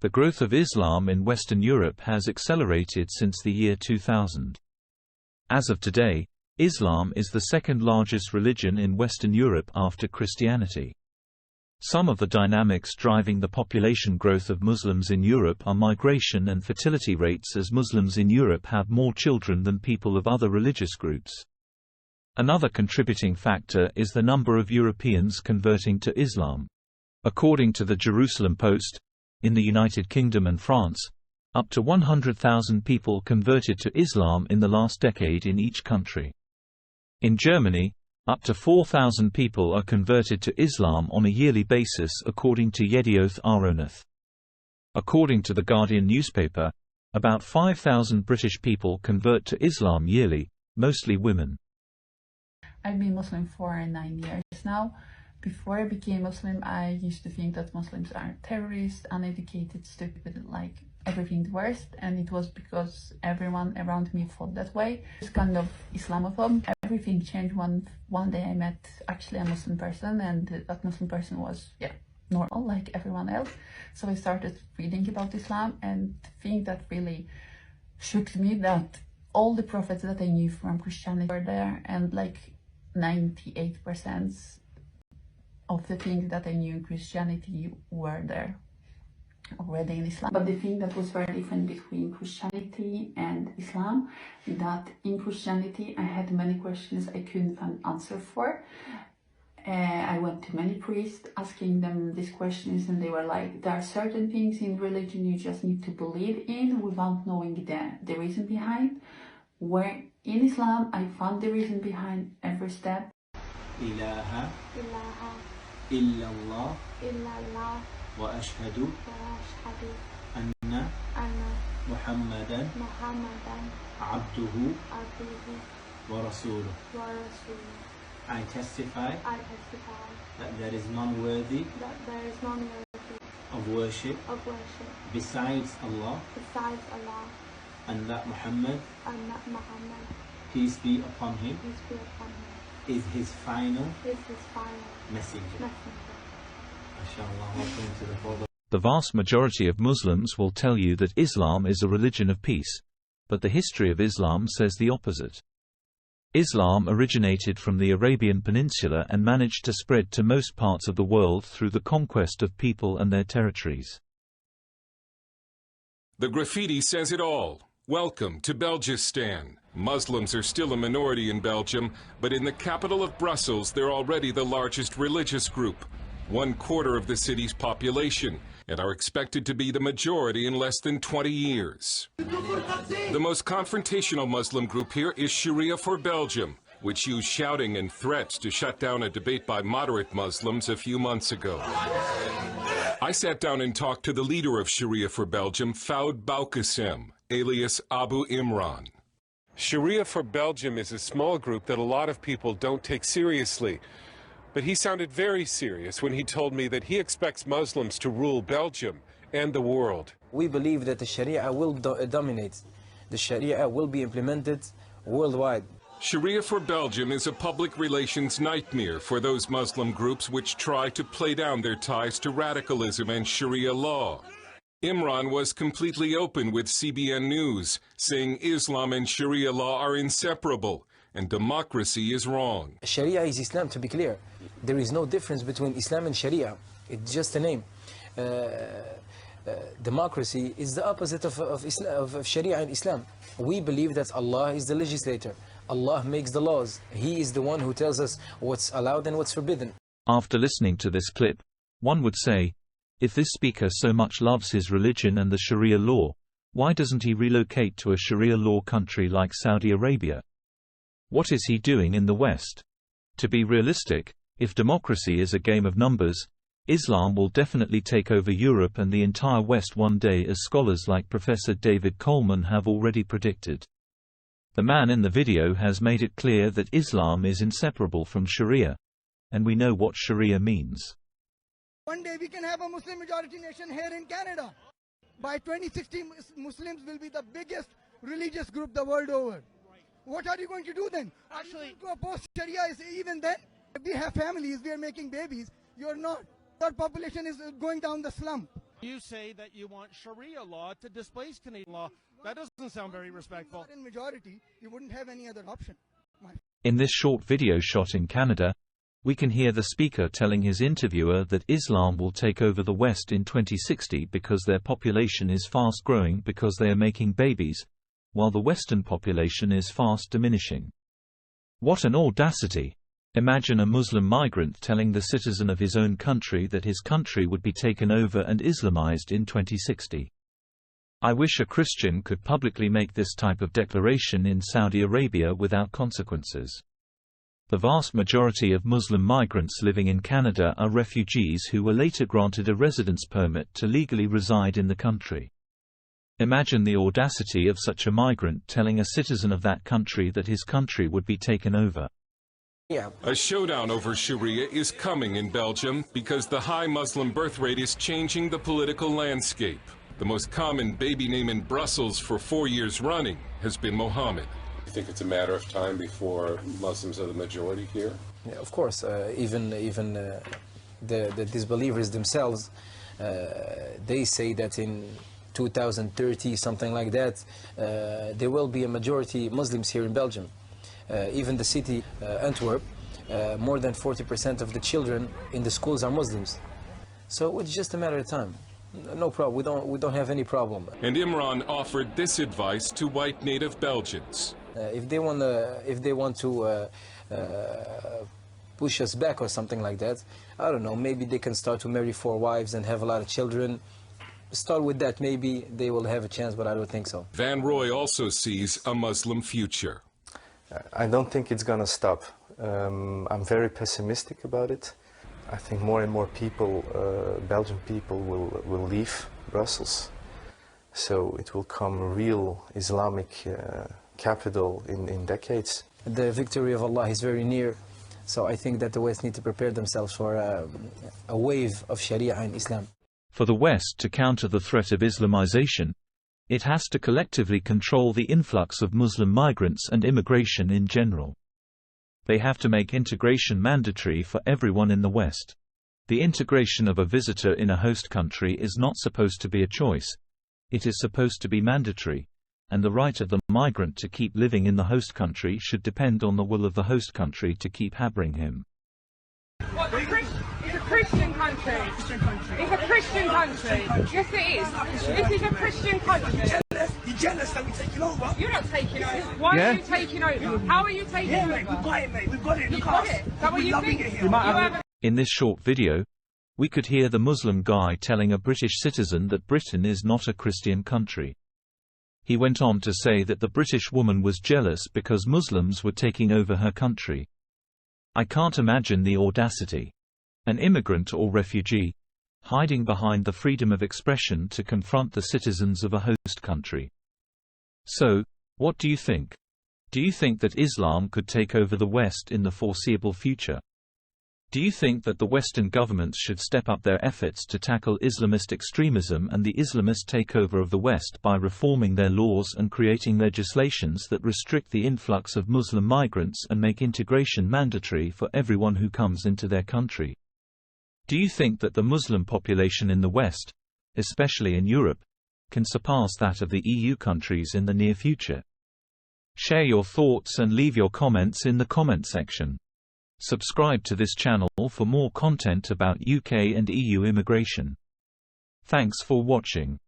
The growth of Islam in Western Europe has accelerated since the year 2000. As of today, Islam is the second largest religion in Western Europe after Christianity. Some of the dynamics driving the population growth of Muslims in Europe are migration and fertility rates, as Muslims in Europe have more children than people of other religious groups. Another contributing factor is the number of Europeans converting to Islam. According to the Jerusalem Post, in the United Kingdom and France, up to 100,000 people converted to Islam in the last decade in each country. In Germany, up to 4,000 people are converted to Islam on a yearly basis, according to Yedioth Aharonoth. According to The Guardian newspaper, about 5,000 British people convert to Islam yearly, mostly women. I've been Muslim for 9 years now. Before I became Muslim, I used to think that Muslims are terrorists, uneducated, stupid, like everything the worst, and it was because everyone around me thought that way. It's kind of Islamophobe. Everything changed one day I met actually a Muslim person, and that Muslim person was normal like everyone else. So I started reading about Islam, and the thing that really shook me that all the prophets that I knew from Christianity were there, and like 98% of the things that I knew in Christianity were there already in Islam. But the thing that was very different between Christianity and Islam, that in Christianity I had many questions I couldn't find answer for. I went to many priests asking them these questions, and they were like, there are certain things in religion you just need to believe in without knowing the reason behind. Where in Islam I found the reason behind every step. Ilaha illallah wa ashhadu anna Muhammadan abduhu wa rasuluh. I testify that there is none worthy of worship besides Allah, and that Muhammad, peace be upon him, is his final messenger. The vast majority of Muslims will tell you that Islam is a religion of peace, but the history of Islam says the opposite. Islam originated from the Arabian Peninsula and managed to spread to most parts of the world through the conquest of people and their territories. The graffiti says it all. Welcome to Belgistan. Muslims are still a minority in Belgium, but in the capital of Brussels, they're already the largest religious group, 1/4 of the city's population, and are expected to be the majority in less than 20 years. The most confrontational Muslim group here is Sharia for Belgium, which used shouting and threats to shut down a debate by moderate Muslims a few months ago. I sat down and talked to the leader of Sharia for Belgium, Fouad Boukassem, alias Abu Imran. Sharia for Belgium is a small group that a lot of people don't take seriously. But he sounded very serious when he told me that he expects Muslims to rule Belgium and the world. We believe that the Sharia will dominate. The Sharia will be implemented worldwide. Sharia for Belgium is a public relations nightmare for those Muslim groups which try to play down their ties to radicalism and Sharia law. Imran was completely open with CBN News, saying Islam and Sharia law are inseparable and democracy is wrong. Sharia is Islam, to be clear. There is no difference between Islam and Sharia. It's just a name. Democracy is the opposite of Sharia and Islam. We believe that Allah is the legislator. Allah makes the laws. He is the one who tells us what's allowed and what's forbidden. After listening to this clip, one would say, if this speaker so much loves his religion and the Sharia law, why doesn't he relocate to a Sharia law country like Saudi Arabia? What is he doing in the West? To be realistic, if democracy is a game of numbers, Islam will definitely take over Europe and the entire West one day, as scholars like Professor David Coleman have already predicted. The man in the video has made it clear that Islam is inseparable from Sharia, and we know what Sharia means. One day we can have a Muslim majority nation here in Canada. By 2060, Muslims will be the biggest religious group the world over. What are you going to do then? Actually, to oppose Sharia is even then? We have families, we are making babies. You're not. Our population is going down the slump. You say that you want Sharia law to displace Canadian law. That doesn't sound very respectful. In majority, you wouldn't have any other option. In this short video shot in Canada, we can hear the speaker telling his interviewer that Islam will take over the West in 2060 because their population is fast growing because they are making babies, while the Western population is fast diminishing. What an audacity! Imagine a Muslim migrant telling the citizen of his own country that his country would be taken over and Islamized in 2060. I wish a Christian could publicly make this type of declaration in Saudi Arabia without consequences. The vast majority of Muslim migrants living in Canada are refugees who were later granted a residence permit to legally reside in the country. Imagine the audacity of such a migrant telling a citizen of that country that his country would be taken over. A showdown over Sharia is coming in Belgium because the high Muslim birth rate is changing the political landscape. The most common baby name in Brussels for 4 years running has been Mohammed. You think it's a matter of time before Muslims are the majority here? Yeah, of course. Even the disbelievers themselves, they say that in 2030, something like that, there will be a majority Muslims here in Belgium. Even the city, Antwerp, more than 40% of the children in the schools are Muslims. So it's just a matter of time. No problem. We don't have any problem. And Imran offered this advice to white native Belgians. If they want to push us back or something like that, I don't know. Maybe they can start to marry 4 wives and have a lot of children. Start with that. Maybe they will have a chance, but I don't think so. Van Roy also sees a Muslim future. I don't think it's going to stop. I'm very pessimistic about it. I think more and more people, Belgian people, will leave Brussels. So it will come a real Islamic capital in decades. The victory of Allah is very near. So I think that the West need to prepare themselves for a wave of Sharia in Islam. For the West to counter the threat of Islamization, it has to collectively control the influx of Muslim migrants and immigration in general. They have to make integration mandatory for everyone in the West. The integration of a visitor in a host country is not supposed to be a choice. It is supposed to be mandatory, and the right of the migrant to keep living in the host country should depend on the will of the host country to keep harboring him. It's a Christian country. It's a Christian country. Yes, it is. This is a Christian country. You're jealous that we're taking over. You're not taking over. Why are you taking over? How are you taking over? Mate, we've got it, mate. We've got it in the You've car. got it. Is that what you think? In this short video, we could hear the Muslim guy telling a British citizen that Britain is not a Christian country. He went on to say that the British woman was jealous because Muslims were taking over her country. I can't imagine the audacity. An immigrant or refugee, hiding behind the freedom of expression to confront the citizens of a host country. So, what do you think? Do you think that Islam could take over the West in the foreseeable future? Do you think that the Western governments should step up their efforts to tackle Islamist extremism and the Islamist takeover of the West by reforming their laws and creating legislations that restrict the influx of Muslim migrants and make integration mandatory for everyone who comes into their country? Do you think that the Muslim population in the West, especially in Europe, can surpass that of the EU countries in the near future? Share your thoughts and leave your comments in the comment section. Subscribe to this channel for more content about UK and EU immigration. Thanks for watching.